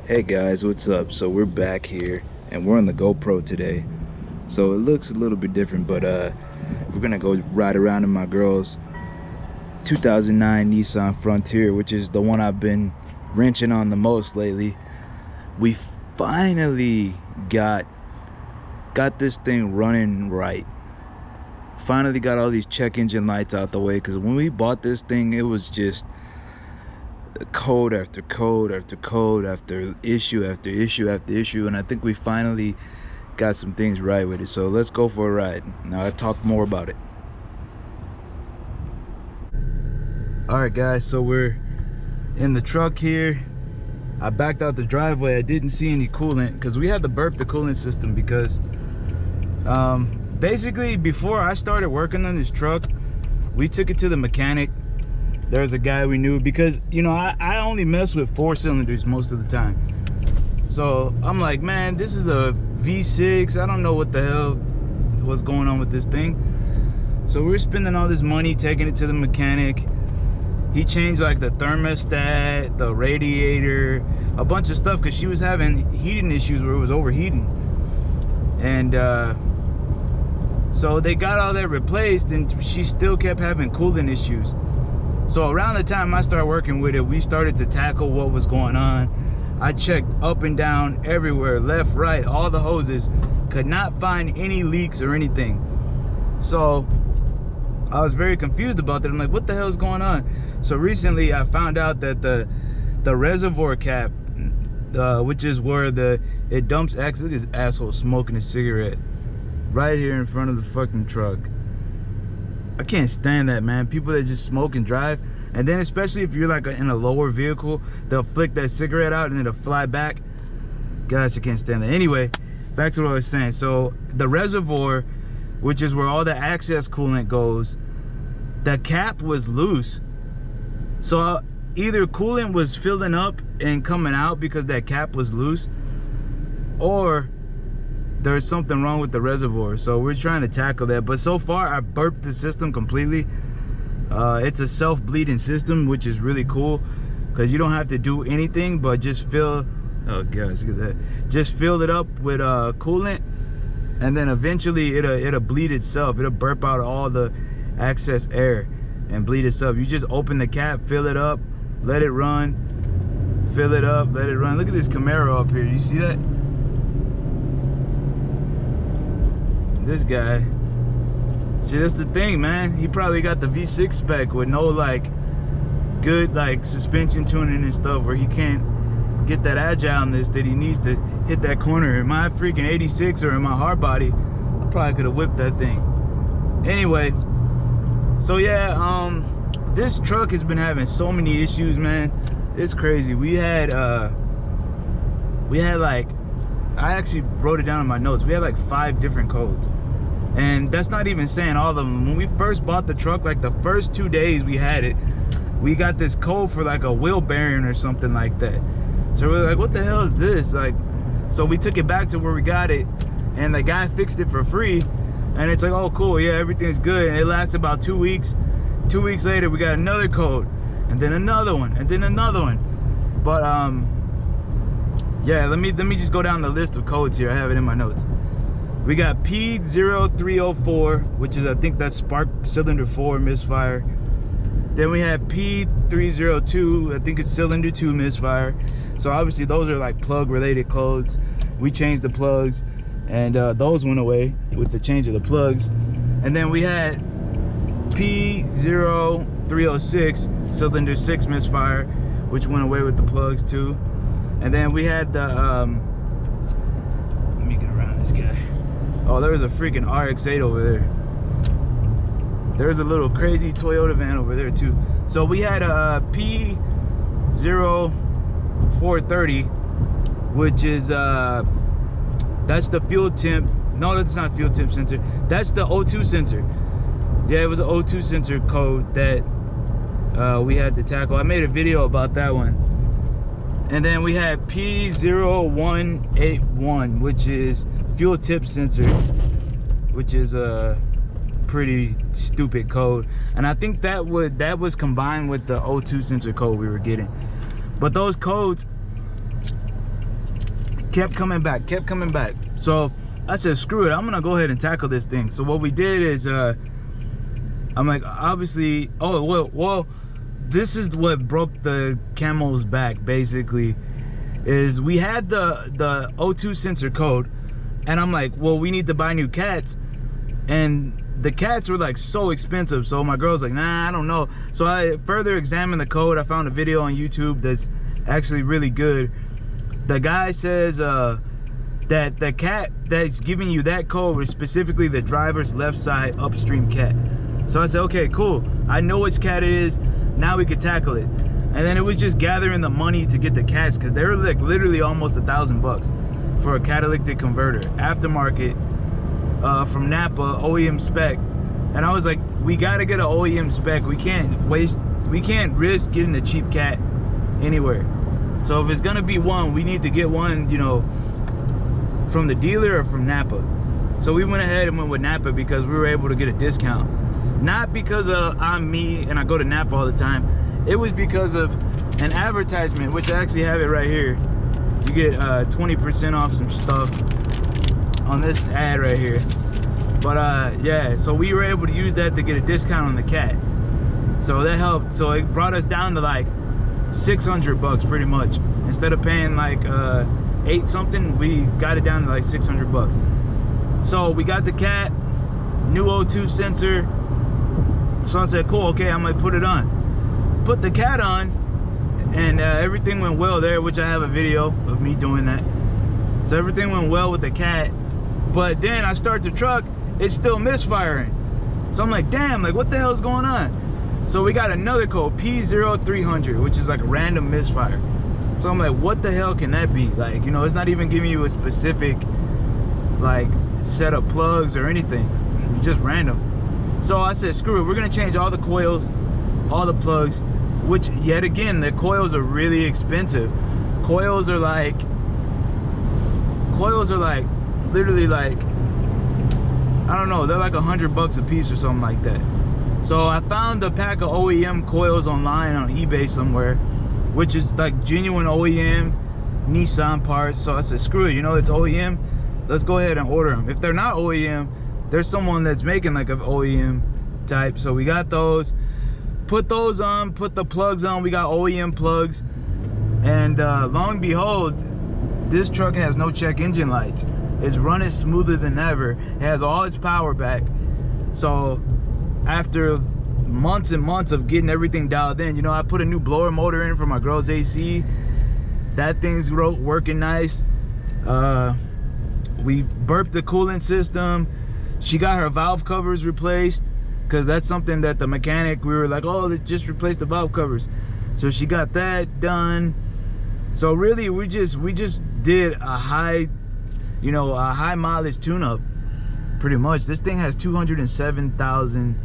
Hey guys, what's up? So we're back here and we're on the GoPro today. So it looks a little bit different, but we're gonna go ride around in my girl's 2009 Nissan Frontier, which is the one I've been wrenching on the most lately. We finally got this thing running right. Finally got all these check engine lights out the way, because when we bought this thing, it was just code after code after code after issue after issue after issue, and I think we finally got some things right with it. So let's go for a ride. Now I'll talk more about it. Alright guys, so we're in the truck here. I backed out the driveway. I didn't see any coolant because we had to burp the coolant system, because basically before I started working on this truck, we took it to the mechanic. There's a guy we knew, because you know I only mess with 4 cylinders most of the time. So I'm like, man, this is a V6. I don't know what the hell was going on with this thing. So we're spending all this money taking it to the mechanic. He changed like the thermostat, the radiator, a bunch of stuff, because she was having heating issues where it was overheating. And so they got all that replaced, and she still kept having coolant issues. So around the time I started working with it, we started to tackle what was going on. I checked up and down, everywhere, left, right, all the hoses. Could not find any leaks or anything. So I was very confused about that. I'm like, what the hell is going on? So recently I found out that the reservoir cap, which is where it dumps X. Look at this asshole smoking a cigarette right here in front of the fucking truck. I can't stand that, man. People that just smoke and drive, and then especially if you're like in a lower vehicle, they'll flick that cigarette out and it'll fly back. Gosh, I can't stand that. Anyway, back to what I was saying. So the reservoir, which is where all the access coolant goes, the cap was loose. So either coolant was filling up and coming out because that cap was loose, or there's something wrong with the reservoir. So we're trying to tackle that. But so far I burped the system completely. It's a self-bleeding system, which is really cool, because you don't have to do anything but just fill, oh gosh, look at that, just fill it up with coolant, and then eventually it'll bleed itself. It'll burp out all the excess air and bleed itself. You just open the cap, fill it up, let it run, fill it up, let it run. Look at this Camaro up here. You see that? This guy, see, that's the thing, man. He probably got the V6 spec with no like good like suspension tuning and stuff, where he can't get that agileness that he needs to hit that corner. In my freaking 86 or in my hard body, I probably could have whipped that thing. Anyway, so yeah, this truck has been having so many issues, man. It's crazy. We had like, I actually wrote it down in my notes. We had like 5 different codes, and that's not even saying all of them. When we first bought the truck, like the first 2 days we had it, we got this code for like a wheel bearing or something like that. So we're like, what the hell is this? Like, so we took it back to where we got it, and the guy fixed it for free. And it's like, oh cool, yeah, everything's good. And it lasted about 2 weeks. 2 weeks later, we got another code, and then another one, and then another one. But yeah, let me just go down the list of codes here. I have it in my notes. We got P0304, which is, I think that's spark cylinder 4 misfire. Then we have P302, I think it's cylinder 2 misfire. So obviously those are like plug related codes. We changed the plugs, and those went away with the change of the plugs. And then we had P0306, cylinder 6 misfire, which went away with the plugs too. And then we had the let me get around this guy. Oh, there was a freaking RX-8 over there. There's a little crazy Toyota van over there too. So we had a P0430, which is that's the fuel temp. No, that's not fuel temp sensor. That's the O2 sensor. Yeah, it was an O2 sensor code that we had to tackle. I made a video about that one. And then we had P0181, which is fuel tip sensor, which is a pretty stupid code. And I think that was combined with the O2 sensor code we were getting. But those codes, kept coming back. So I said, screw it, I'm gonna go ahead and tackle this thing. So what we did is I'm like, obviously, oh well this is what broke the camel's back basically, is we had the O2 sensor code, and I'm like, well, we need to buy new cats, and the cats were like so expensive. So my girl's like, nah, I don't know. So I further examined the code. I found a video on YouTube that's actually really good. The guy says that the cat that's giving you that code is specifically the driver's left side upstream cat. So I said, okay, cool, I know which cat it is, now we could tackle it. And then it was just gathering the money to get the cats, because they were like literally almost $1,000 for a catalytic converter, aftermarket, from Napa, OEM spec. And I was like, we gotta get an OEM spec. We can't risk getting a cheap cat anywhere. So if it's gonna be one, we need to get one, you know, from the dealer or from Napa. So we went ahead and went with Napa because we were able to get a discount. Not because I'm me and I go to Napa all the time. It was because of an advertisement, which I actually have it right here. You get 20% off some stuff on this ad right here. But yeah, so we were able to use that to get a discount on the cat. So that helped. So it brought us down to like $600 pretty much. Instead of paying like 8 something, we got it down to like $600. So we got the cat, new O2 sensor. So I said, cool, okay, I'm gonna put it on. Put the cat on, and everything went well there, which I have a video of me doing that. So everything went well with the cat, but then I start the truck, it's still misfiring. So I'm like, damn, like what the hell's going on? So we got another code, P0300, which is like a random misfire. So I'm like, what the hell can that be? Like, you know, it's not even giving you a specific like set of plugs or anything. It's just random. So I said, screw it, we're gonna change all the coils, all the plugs, which yet again, the coils are really expensive. Coils are like literally like, I don't know, they're like $100 a piece or something like that. So I found a pack of OEM coils online on eBay somewhere, which is like genuine OEM Nissan parts. So I said, screw it, you know, it's OEM, let's go ahead and order them. If they're not OEM, there's someone that's making like an OEM type. So we got those, put those on, put the plugs on. We got OEM plugs, and long and behold, this truck has no check engine lights. It's running smoother than ever. It has all its power back. So after months and months of getting everything dialed in, you know, I put a new blower motor in for my girl's AC. That thing's working nice. We burped the coolant system. She got her valve covers replaced, because that's something that the mechanic, we were like, oh, let's just replace the valve covers. So she got that done. So really, we just did a high, you know, a high mileage tune-up, pretty much. This thing has 207,000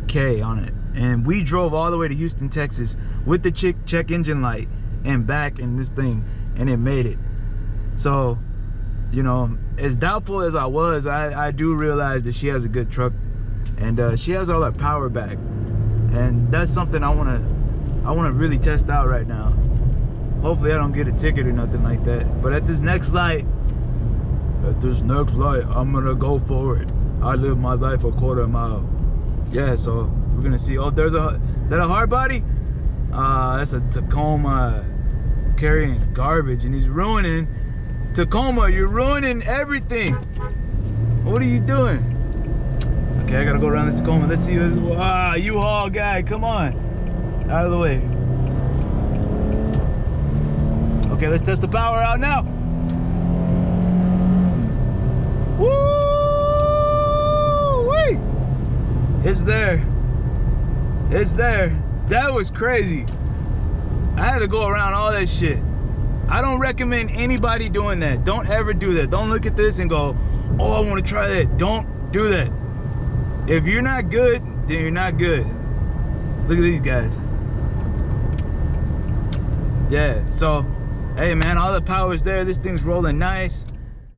K on it, and we drove all the way to Houston, Texas with the check engine light and back in this thing, and it made it. So, you know, as doubtful as I was, I do realize that she has a good truck, and she has all that power back, and that's something I want to really test out right now. Hopefully I don't get a ticket or nothing like that. But at this next light, I'm gonna go for it. I live my life a quarter mile. Yeah, so we're gonna see. Oh, there's that a hard body? That's a Tacoma carrying garbage, and he's ruining Tacoma. You're ruining everything. What are you doing? Okay, I gotta go around this Tacoma. Let's see this. U-Haul guy, come on, out of the way. Okay, let's test the power out now. Woo-wee! It's there. It's there. That was crazy. I had to go around all that shit. I don't recommend anybody doing that. Don't ever do that. Don't look at this and go, oh, I want to try that. Don't do that. If you're not good, then you're not good. Look at these guys. Yeah, so, hey man, all the power's there. This thing's rolling nice.